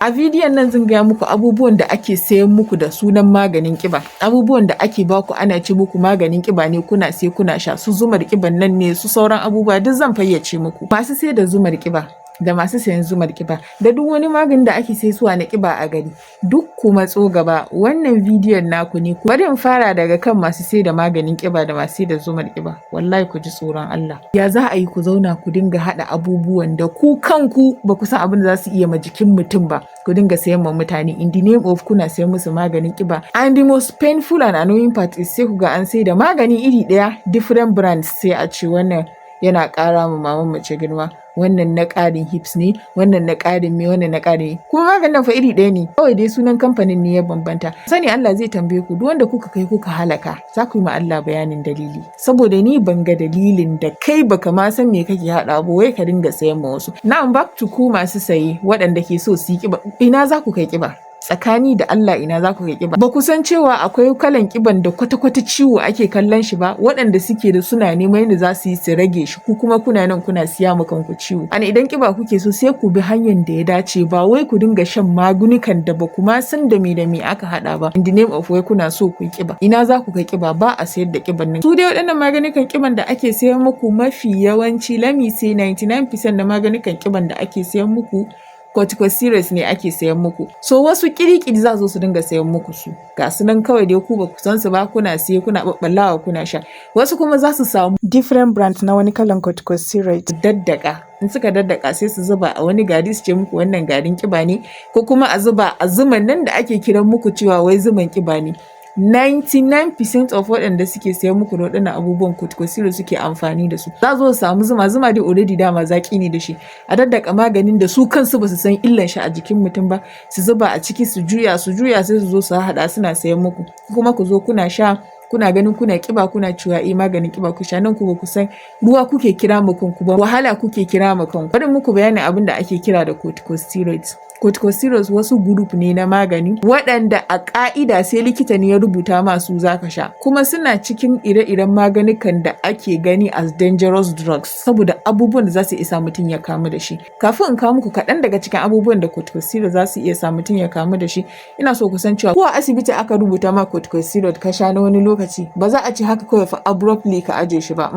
A bidiyon nan zan gaya muku abubuwan da ake sayan muku da sunan maganin ƙiba, abubuwan da ake baku ana ce muku maganin ƙiba ne kuna sai kuna sha, su zumar ƙiban nan ne su sauran abubuwa duk zan fayyace muku. Masu sai da zumar ƙiba da masu sayan zumar ƙiba da duk wani maganin da ake saisuwa na ƙiba a gari, duk ku matso gaba, wannan bidiyon naku ne. Bari in fara daga kan masu sai da maganin ƙiba da masu sai da zumar ƙiba. Wallahi ku ji tsoron Allah. Ya za a yi ku zauna ku dinga haɗa abubuwan da ku kanku ba ku san abin da za su iya ma jikin mutum ba, ku dinga sayan ma mutane in the name of kuna sayan musu maganin ƙiba. And the most painful and annoying part is sai ku ga an sai da magani iri ɗaya different brands, sai a ce wannan yana ƙara ma maman mace girma, wannan na ƙarin hips ne, wannan na ƙarin me, wannan na ƙarin me. Kuma maganin nan fa iri ɗaya ne, kawai dai sunan kamfanin ne ya bambanta. Sani Allah zai tambaye ku, duk wanda kuka kai kuka halaka za ku yi ma Allah bayanin dalili. Saboda ni ban ga dalilin da kai baka ma san me kake haɗa ba wai ka dinga sayan ma wasu. Now back to ku masu saye waɗanda ke so su yi ƙiba, ina za ku kai ƙiba? Tsakani da Allah ina za ku kai ƙiba? Ba ku san cewa akwai kalan ƙiban da kwata-kwata ciwo ake kallon shi ba, waɗanda suke da suna neman yadda za su yi su rage shi, ku kuma kuna nan kuna siya ma kanku ciwo. Ana idan ƙiba kuke so sai ku bi hanyar da ya dace, ba wai ku dinga shan magunikan da ba ku ma san da me aka haɗa ba in the name of wai kuna so ku yi ƙiba. Ina za ku kai ƙiba? Ba a sayar da ƙiban nan. Su dai waɗannan magunikan ƙiban da ake sayar muku mafi yawanci, let me say 99% na magunikan ƙiban da ake sayar muku corticosteroids ne ake sayan muku. So wasu kirikiri za su dinga sayan muku su, ga su nan kawai dai ku ba ku san su ba, kuna siye kuna babballawa kuna sha. Wasu kuma za su samu different brands na wani kalan corticosteroid daddaka, in suka daddaka sai su zuba a wani gari su ce muku wannan garin ƙiba ne, ko kuma a zuba a zuman nan da ake kiran muku cewa wai zuman ƙiba ne. 99% of waɗanda suke sayan muku da waɗannan abubuwan corticosteroid suke amfani da su. Za su samu zuma dai already dama zaki ne da shi, a daddaka maganin da su kansu ba su san illan shi a jikin mutum ba, su zuba a ciki su juya sai su zo su haɗa suna sayan muku, kuma ku zo kuna sha kuna ganin kuna ƙiba kuna cewa maganin ƙiba ku sha, nan ku ba ku san ruwa kuke kira ma kanku ba, wahala kuke kira ma kanku. Bari muku bayanin abin da ake kira da corticosteroids. Corticosteroids wasu group ne na magani waɗanda a ƙa'ida sai likita ne ya rubuta masu za ka sha, kuma suna cikin ire-iren maganukan da ake gani as dangerous drugs saboda abubuwan da za su iya sa mutum ya kamu da shi. Kafin in kawo muku kaɗan daga cikin abubuwan da corticosteroids za su iya sa mutum ya kamu da shi, ina so ku san cewa ko a asibiti aka rubuta ma corticosteroid ka sha na wani lokaci, ba za a ce haka kawai fa abruptly ka aje shi ba.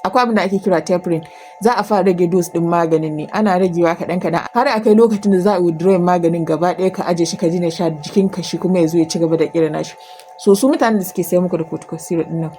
Akwai abin da ake kira tapering, za a fara rage dose din maganin ne, ana ragewa kaɗan har a kai lokacin da za a withdraw maganin gaba ɗaya ka aje shi ka daina sha jikin ka shi kuma ya zo ya ci gaba da kirana shi. So su mutanen da suke sayar muku da corticosteroid din nan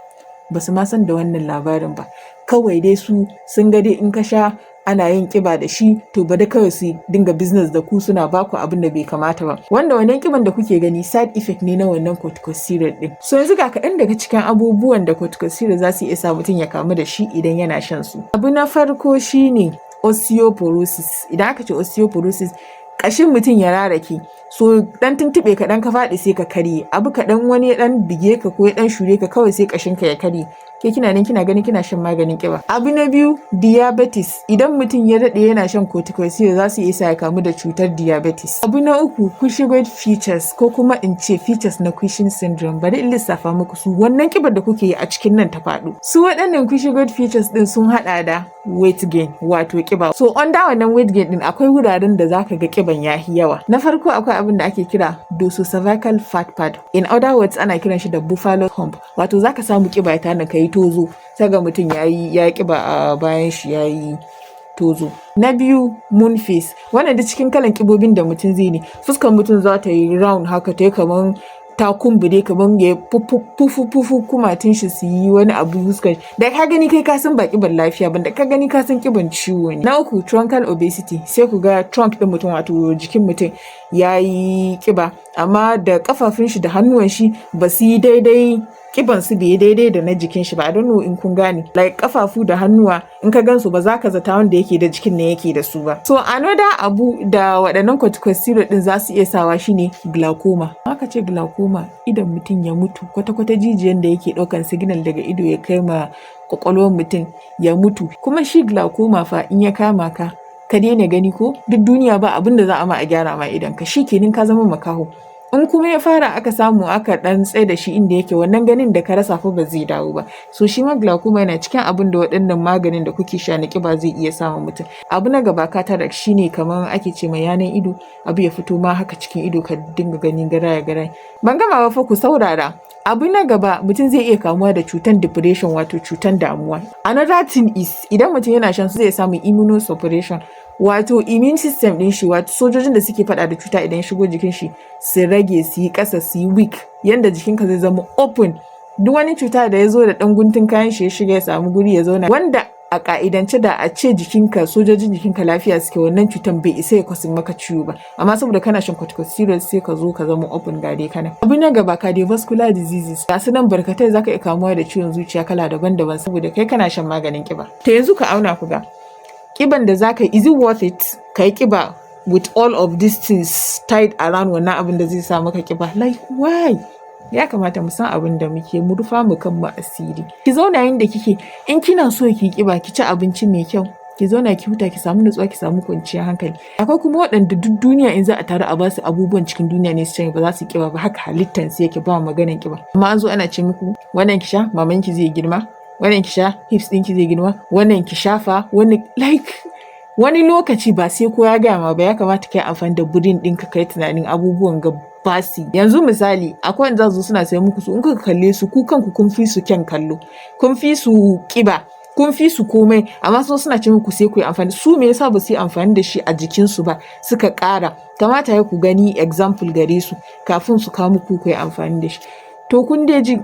ba su ma san da wannan labarin ba, kawai dai su sun ga dai in ka sha ana yin ƙiba da shi, to ba da kawai su dinga business da ku suna baku abin da bai kamata ba, wanda wannan ƙiban da kuke gani side effect ne na wannan corticosteroid din. So yanzu ga kaɗan daga cikin abubuwan da corticosteroid za su iya sa mutum ya kamu da shi idan yana shan su. Abu na farko shine osteoporosis. Idan aka ce osteoporosis, ƙashin mutum ya rarake, so dan tuntuɓe kaɗan ka faɗi sai ka karye, abu kaɗan wani ya ɗan bige ka ko ya ɗan shure ka kawai sai ƙashin ka ya karye, ke kina nan kina gani kina shan maganin ƙiba. Abu na biyu, diabetes. Idan mutum ya daɗe yana shan corticosteroid za su iya sa ya kamu da cutar diabetes. Abu na uku, Cushing features ko kuma in ce features na Cushing syndrome. Bari in lissafa muku su, wannan ƙibar da kuke yi a cikin nan ta faɗo. Su waɗannan Cushing features ɗin sun haɗa da weight gain, wato ƙiba. So under wannan weight gain ɗin akwai wuraren da zaka ga ƙiban yahi yawa. Na farko akwai abin da ake kira dorsocervical fat pad. In other words ana kiran shi da buffalo hump. Wato zaka samu ƙiba ta nan kai tozo, sai ga mutum ya ƙiba a bayan shi yayi tozo. Na biyu, moon face. Wannan da cikin kalan ƙibobin da mutum zai ne. Fuskar mutum za ta yi round haka, ta yi kaman ta kumbure, kaman ya fufu kumatun shi su yi wani abu fuskar. Da ka gani kai ka san ba ƙiban lafiya ba, da ka gani ka san ƙiban ciwo ne. Na uku, truncal obesity. Sai ku ga trunk ɗin mutum wato jikin mutum ya yi ƙiba, amma da kafafun shi da hannuwan shi ba su yi daidai, kiban su bai daidai da na jikin shi ba. I don't know in kun gane, like kafafu da hannuwa in ka gansu ba za ka zata wanda yake da jikin ne yake da su ba. So another abu da waɗannan corticosteroid din za su iya sawa shine glaucoma. Aka ce glaucoma, idan mutum ya mutu kwata-kwata jijiyan da yake ɗaukan signal daga ido ya kai ma kwakwalwar mutum ya mutu. Kuma shi glaucoma fa in ya kama ka daina gani ko duk duniya ba abin da za a ma a gyara ma idan ka, shi kenan ka zama makaho. in kuma ya fara aka samu aka dan tsaye da shi inda yake, wannan ganin da ka rasa fa ba zai dawo ba. So shi ma glaucoma yana cikin abin da waɗannan maganin da kuke sha na kiba zai iya samun mutum. Abu na gaba cataract shine kamar ake ce mai yanan ido, abu ya fito ma haka cikin ido ka dinga ganin garaya. Ban gama ba fa, ku saurara. Abu na gaba, mutum zai iya kamuwa da cutan depression, wato cutan damuwa. Another thing is, idan mutum yana shan su zai samu immunosuppression, wato immune system din shi, wato sojojin da suke fada da cuta idan shigo jikin shi su rage, su yi ƙasa, su yi weak, yanda jikinka zai zama open. Duk wani cuta da ya zo da ɗan guntun kayan shi ya shiga ya samu guri ya zauna, wanda a ka'idance da a ce jikinka, sojojin jikinka lafiya suke, wannan cutan bai isa ya kwasin maka ciwo ba, amma saboda kana shan corticosteroids sai ka zo ka zama open gade kana. Abu na gaba, cardiovascular diseases, ga su nan barkatai, zaka iya kamuwa da ciwon zuciya kala daban-daban saboda kai kana shan maganin kiba. Ta yanzu ka auna ku ga kiban da zaka yi, is it worth it ka yi kiba with all of these things tied around wannan abin da zai sa maka kiba? Like why? Ya kamata mu san abin da muke, mu rufa mu kan mu asiri. Ki zauna yanda kike, in kina so ki kiba ki ci abinci mai kyau, ki zauna ki huta, ki samu nutsuwa, ki samu kwanciyar hankali. Akwai kuma waɗanda duk duniya in za a taru a basu abubuwan cikin duniya ne su ce ba za su kiba ba, haka halittan su yake, ba maganan kiba. Amma an zo ana ce muku wannan ki sha maman ki zai girma, wannan ki sha hips ɗin ki zai girma, wannan ki shafa, wannan wani lokaci ba sai ko ya gaya ma ba, ya kamata kai amfani da brain ɗinka kai tunanin abubuwan ga basi. Yanzu misali, akwai wanda za su suna sai muku su, in kuka kalle su ku kanku kun fi su kyan kallo, kun fi su kiba, kun fi su komai, amma suna ce muku sai ku yi amfani. Su me yasa ba su yi amfani da shi a jikinsu ba suka ƙara? Kamata ya ku gani example gare su kafin su kawo muku ku yi amfani da shi. To kun dai ji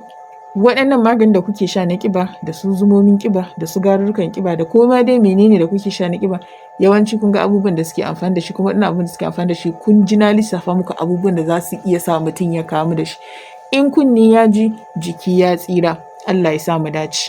waɗannan maganin da kuke sha na kiba, da su zumomin kiba, da su garurrukan kiba, da koma dai menene da kuke sha na kiba, yawanci kun ga abubuwan da suke amfani da shi, kuma ina abin da suke amfani da shi kun ji na lissafa muku abubuwan da za su iya sa mutum ya kamu da shi. In kunni ya ji, jiki ya tsira. Allah ya sa mu dace.